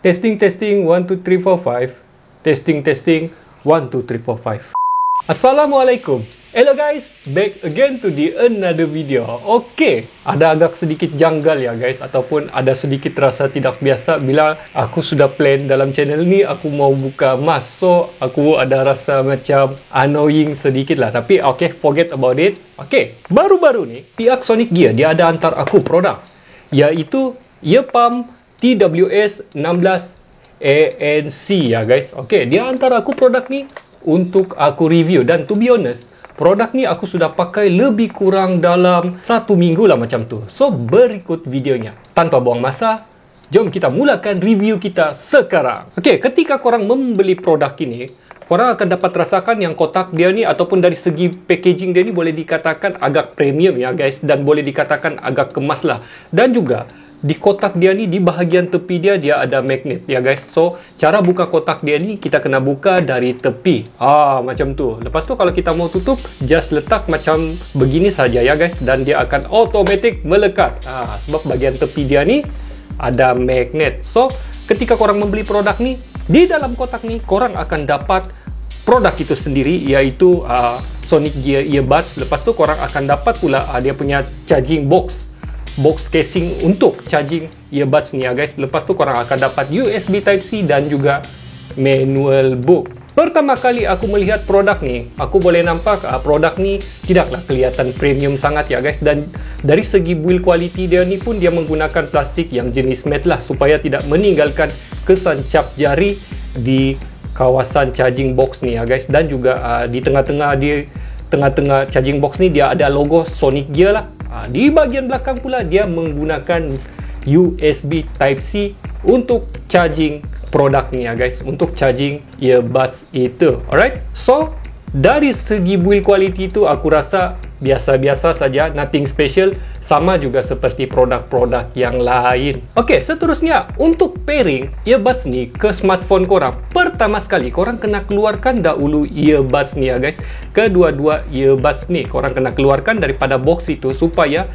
Testing, testing, 1, 2, 3, 4, 5. Testing, testing, 1, 2, 3, 4, 5. Assalamualaikum. Hello guys, back again to the another video. Okay, ada agak sedikit janggal ya guys, ataupun ada sedikit rasa tidak biasa bila aku sudah plan dalam channel ni aku mau buka emas. So, aku ada rasa macam annoying sedikit lah. Tapi okay, forget about it. Okay, baru-baru ni pihak Sonic Gear dia ada hantar aku produk, iaitu earpump TWS 16 ANC ya guys. Okay, dia hantar aku produk ni untuk aku review, dan to be honest, produk ni aku sudah pakai lebih kurang dalam 1 minggu lah macam tu. So, berikut videonya. Tanpa buang masa, jom kita mulakan review kita sekarang. Okay, ketika korang membeli produk ini, korang akan dapat rasakan yang kotak dia ni ataupun dari segi packaging dia ni boleh dikatakan agak premium ya guys, dan boleh dikatakan agak kemas lah. Dan juga di kotak dia ni, di bahagian tepi dia ada magnet ya guys. So, cara buka kotak dia ni kita kena buka dari tepi. Macam tu. Lepas tu kalau kita mau tutup, just letak macam begini saja ya guys, dan dia akan automatic melekat. Sebab bahagian tepi dia ni ada magnet. So, ketika korang membeli produk ni, di dalam kotak ni korang akan dapat produk itu sendiri, iaitu Sonic Gear earbuds. Lepas tu korang akan dapat pula dia punya charging box casing untuk charging earbuds ni ya guys. Lepas tu korang akan dapat USB Type-C dan juga manual book. Pertama kali aku melihat produk ni, aku boleh nampak produk ni tidaklah kelihatan premium sangat ya guys. Dan dari segi build quality dia ni pun dia menggunakan plastik yang jenis matte lah, supaya tidak meninggalkan kesan cap jari di kawasan charging box ni ya guys. Dan juga di tengah-tengah charging box ni dia ada logo Sonic Gear lah. Di bahagian belakang pula dia menggunakan USB Type-C untuk charging produk ni ya guys, untuk charging earbuds itu. Alright, so dari segi build quality tu aku rasa biasa-biasa saja, nothing special, sama juga seperti produk-produk yang lain. Okey, seterusnya untuk pairing earbuds ni ke smartphone korang, pertama sekali korang kena keluarkan dahulu earbuds ni ya guys. Kedua-dua earbuds ni korang kena keluarkan daripada box itu supaya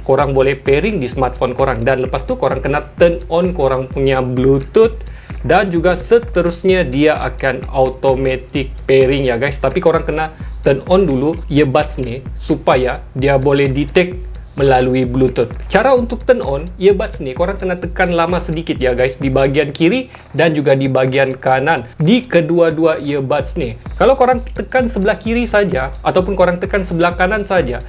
korang boleh pairing di smartphone korang, dan lepas tu korang kena turn on korang punya Bluetooth, dan juga seterusnya dia akan automatic pairing ya guys. Tapi korang kena turn on dulu earbuds ni supaya dia boleh detect melalui Bluetooth. Cara untuk turn on earbuds ni korang kena tekan lama sedikit ya guys, di bahagian kiri dan juga di bahagian kanan di kedua-dua earbuds ni. Kalau korang tekan sebelah kiri saja ataupun korang tekan sebelah kanan saja,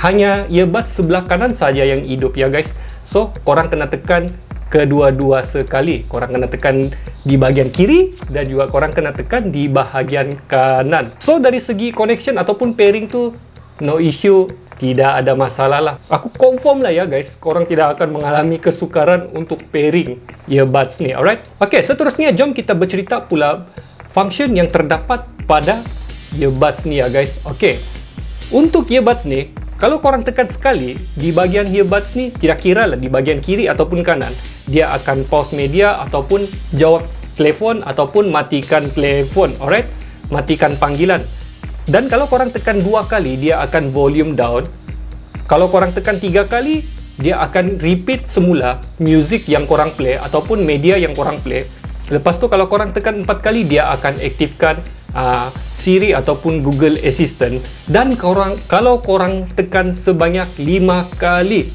hanya earbuds sebelah kanan saja yang hidup ya guys. So, korang kena tekan kedua-dua sekali. Korang kena tekan di bahagian kiri dan juga korang kena tekan di bahagian kanan. So, dari segi connection ataupun pairing tu no issue, tidak ada masalah lah. Aku confirm lah ya guys, korang tidak akan mengalami kesukaran untuk pairing earbuds ni. Alright, okay, seterusnya jom kita bercerita pula function yang terdapat pada earbuds ni ya guys. Okay, untuk earbuds ni, kalau korang tekan sekali di bahagian earbuds ni, kira-kira lah di bahagian kiri ataupun kanan, dia akan pause media ataupun jawab telefon ataupun matikan telefon. Alright, matikan panggilan. Dan kalau korang tekan 2 kali, dia akan volume down. Kalau korang tekan 3 kali, dia akan repeat semula music yang korang play ataupun media yang korang play. Lepas tu kalau korang tekan 4 kali, dia akan aktifkan Siri ataupun Google Assistant. Dan kalau korang tekan sebanyak 5 kali,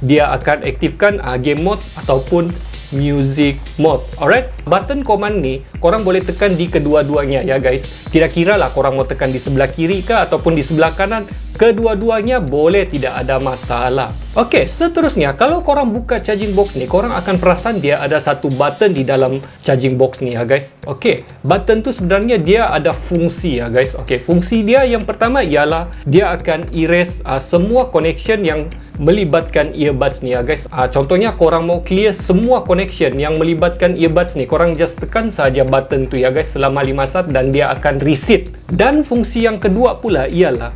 dia akan aktifkan game mode ataupun music mode. Alright, button command ni korang boleh tekan di kedua-duanya ya guys. Kira-kira lah korang mau tekan di sebelah kiri ke ataupun di sebelah kanan, kedua-duanya boleh, tidak ada masalah. Okay, seterusnya kalau korang buka charging box ni, korang akan perasan dia ada satu button di dalam charging box ni ya guys. Okay, button tu sebenarnya dia ada fungsi ya guys. Okay, fungsi dia yang pertama ialah dia akan erase semua connection yang melibatkan earbuds ni ya guys. Contohnya korang mau clear semua connection yang melibatkan earbuds ni, korang just tekan saja button tu ya guys selama 5 saat dan dia akan reset. Dan fungsi yang kedua pula ialah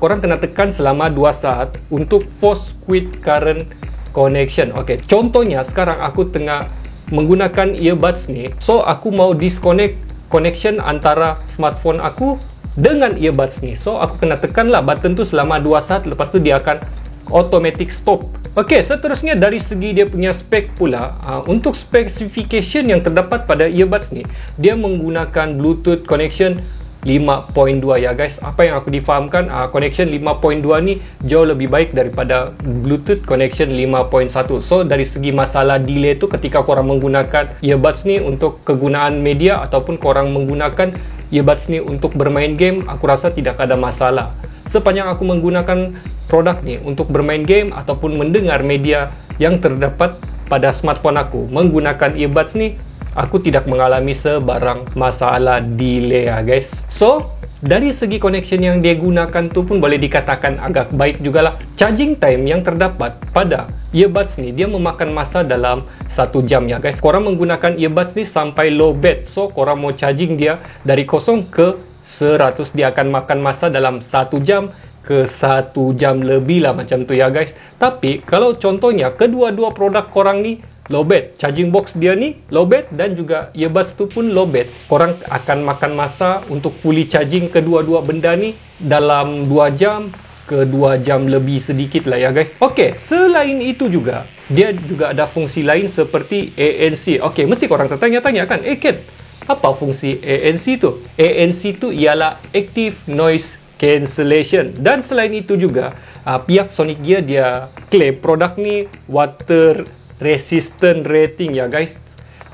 korang kena tekan selama 2 saat untuk force quit current connection. Okay, contohnya sekarang aku tengah menggunakan earbuds ni, so aku mau disconnect connection antara smartphone aku dengan earbuds ni. So aku kena tekanlah button tu selama 2 saat, lepas tu dia akan automatic stop. Okey, seterusnya dari segi dia punya spek pula, untuk specification yang terdapat pada earbuds ni, dia menggunakan Bluetooth connection 5.2 ya guys. Apa yang aku difahamkan, connection 5.2 ni jauh lebih baik daripada Bluetooth connection 5.1. So dari segi masalah delay tu, ketika korang menggunakan earbuds ni untuk kegunaan media ataupun korang menggunakan earbuds ni untuk bermain game, aku rasa tidak ada masalah. Sepanjang aku menggunakan produk ni untuk bermain game ataupun mendengar media yang terdapat pada smartphone aku menggunakan earbuds ni, aku tidak mengalami sebarang masalah delay ya guys. So dari segi connection yang dia gunakan tu pun boleh dikatakan agak baik jugalah. Charging time yang terdapat pada earbuds ni, dia memakan masa dalam 1 jam ya guys. Korang menggunakan earbuds ni sampai low bat, so korang mau charging dia dari 0 ke 100, dia akan makan masa dalam 1 jam ke 1 jam lebih lah macam tu ya guys. Tapi kalau contohnya kedua-dua produk korang ni low bat, charging box dia ni low bat dan juga earbuds tu pun low bat, korang akan makan masa untuk fully charging kedua-dua benda ni dalam 2 jam ke 2 jam lebih sedikit lah ya guys. Ok, selain itu juga dia juga ada fungsi lain seperti ANC. Ok, mesti korang tertanya-tanya kan, Ken, apa fungsi ANC tu? ANC tu ialah Active Noise Cancellation. Dan selain itu juga pihak Sonic Gear dia claim produk ni water resistant rating ya guys,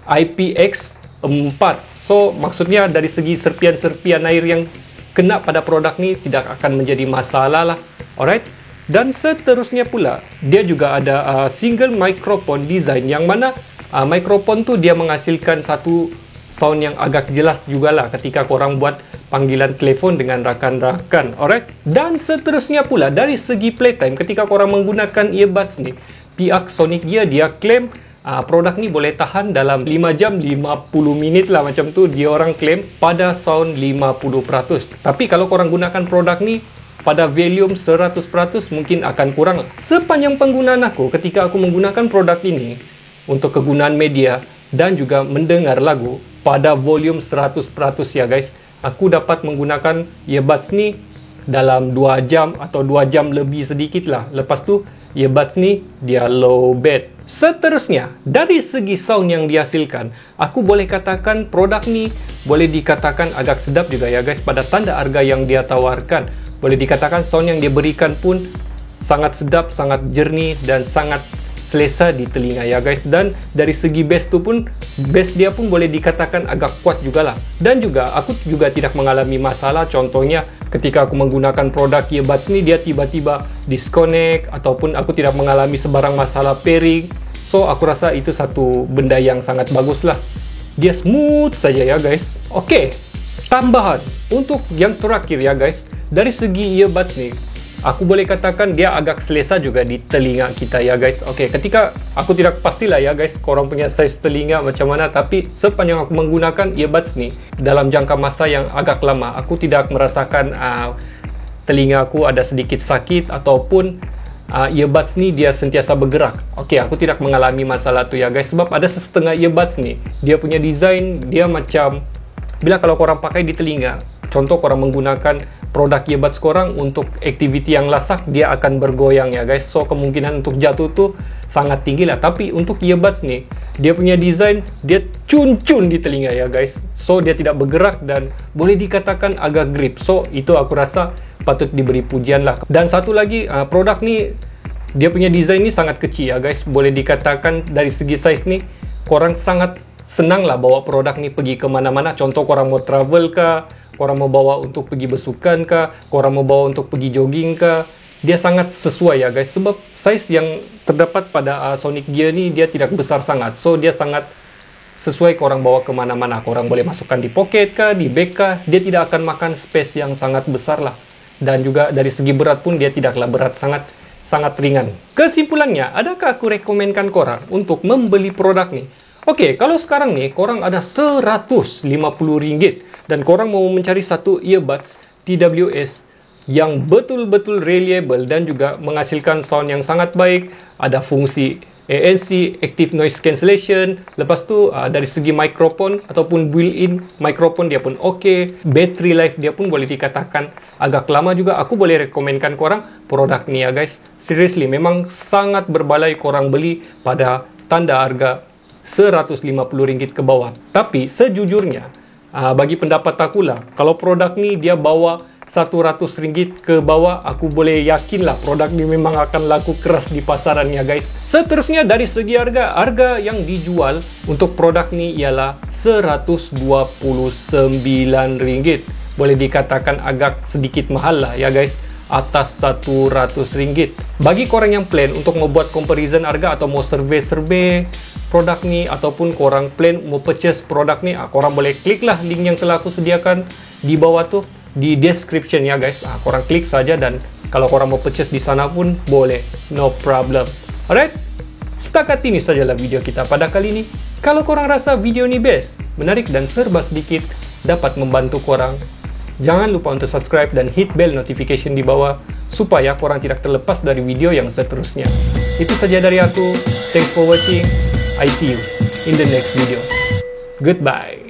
IPX4. So maksudnya dari segi serpian-serpian air yang kena pada produk ni tidak akan menjadi masalah lah. Alright. Dan seterusnya pula dia juga ada single microphone design, yang mana microphone tu dia menghasilkan satu sound yang agak jelas jugalah ketika korang buat panggilan telefon dengan rakan-rakan. Alright. Dan seterusnya pula dari segi playtime, ketika korang menggunakan earbuds ni, pihak Sonic Gear dia claim produk ni boleh tahan dalam 5 jam 50 minit lah macam tu, dia orang claim pada sound 50%. Tapi kalau korang gunakan produk ni pada volume 100% mungkin akan kurang lah. Sepanjang penggunaan aku, ketika aku menggunakan produk ini untuk kegunaan media dan juga mendengar lagu pada volume 100% ya guys, aku dapat menggunakan earbuds ni dalam 2 jam atau 2 jam lebih sedikit lah. Lepas tu earbuds ni dia low bat. Seterusnya dari segi sound yang dihasilkan, aku boleh katakan produk ni boleh dikatakan agak sedap juga ya guys. Pada tanda harga yang dia tawarkan, boleh dikatakan sound yang dia berikan pun sangat sedap, sangat jernih dan sangat selesa di telinga ya guys. Dan dari segi bass tu pun, bass dia pun boleh dikatakan agak kuat jugalah. Dan juga aku juga tidak mengalami masalah, contohnya ketika aku menggunakan produk earbuds ni dia tiba-tiba disconnect ataupun aku tidak mengalami sebarang masalah pairing. So aku rasa itu satu benda yang sangat bagus lah, dia smooth saja ya guys. Ok, tambahan untuk yang terakhir ya guys, dari segi earbuds ni aku boleh katakan dia agak selesa juga di telinga kita ya guys. Ok, ketika aku tidak pastilah ya guys korang punya size telinga macam mana, tapi sepanjang aku menggunakan earbuds ni dalam jangka masa yang agak lama, aku tidak merasakan telinga aku ada sedikit sakit ataupun earbuds ni dia sentiasa bergerak. Ok, aku tidak mengalami masalah tu ya guys, sebab ada setengah earbuds ni dia punya design dia macam, bila kalau korang pakai di telinga, contoh korang menggunakan produk earbuds korang untuk aktiviti yang lasak, dia akan bergoyang ya guys. So kemungkinan untuk jatuh tu sangat tinggi lah. Tapi untuk earbuds ni dia punya design dia cun-cun di telinga ya guys. So dia tidak bergerak dan boleh dikatakan agak grip. So itu aku rasa patut diberi pujian lah. Dan satu lagi, produk ni dia punya design ni sangat kecil ya guys. Boleh dikatakan dari segi size ni korang sangat senang lah bawa produk ni pergi ke mana-mana. Contoh korang mau travel kah, korang mau bawa untuk pergi bersukan kah, korang mau bawa untuk pergi jogging kah, dia sangat sesuai ya guys. Sebab size yang terdapat pada Sonic Gear ni dia tidak besar sangat, so dia sangat sesuai korang bawa ke mana-mana. Korang boleh masukkan di pocket kah, di bag kah, dia tidak akan makan space yang sangat besar lah. Dan juga dari segi berat pun dia tidaklah berat, sangat ringan. Kesimpulannya, adakah aku rekomenkan korang untuk membeli produk ni? Ok, kalau sekarang ni korang ada RM150 dan korang mau mencari satu earbuds TWS yang betul-betul reliable dan juga menghasilkan sound yang sangat baik, ada fungsi ANC, Active Noise Cancellation. Lepas tu dari segi mikrofon ataupun built-in mikrofon dia pun okey. Battery life dia pun boleh dikatakan agak lama juga. Aku boleh rekomenkan korang produk ni ya guys. Seriously, memang sangat berbalai korang beli pada tanda harga RM150 ke bawah. Tapi sejujurnya, bagi pendapat aku lah, kalau produk ni dia bawa RM100 ke bawah, aku boleh yakin lah produk ni memang akan laku keras di pasaran ya guys. Seterusnya dari segi harga, harga yang dijual untuk produk ni ialah RM129. Boleh dikatakan agak sedikit mahal lah ya guys, atas RM100. Bagi korang yang plan untuk membuat comparison harga atau mau survey produk ni, ataupun korang plan mau purchase produk ni, korang boleh klik lah link yang telah aku sediakan di bawah tu di description ya guys. Korang klik saja dan kalau korang mau purchase di sana pun boleh, no problem. Alright, setakat ini sajalah video kita pada kali ini. Kalau korang rasa video ni best, menarik dan serba sedikit dapat membantu korang, jangan lupa untuk subscribe dan hit bell notification di bawah supaya korang tidak terlepas dari video yang seterusnya. Itu saja dari aku. Thanks for watching. I see you in the next video. Goodbye.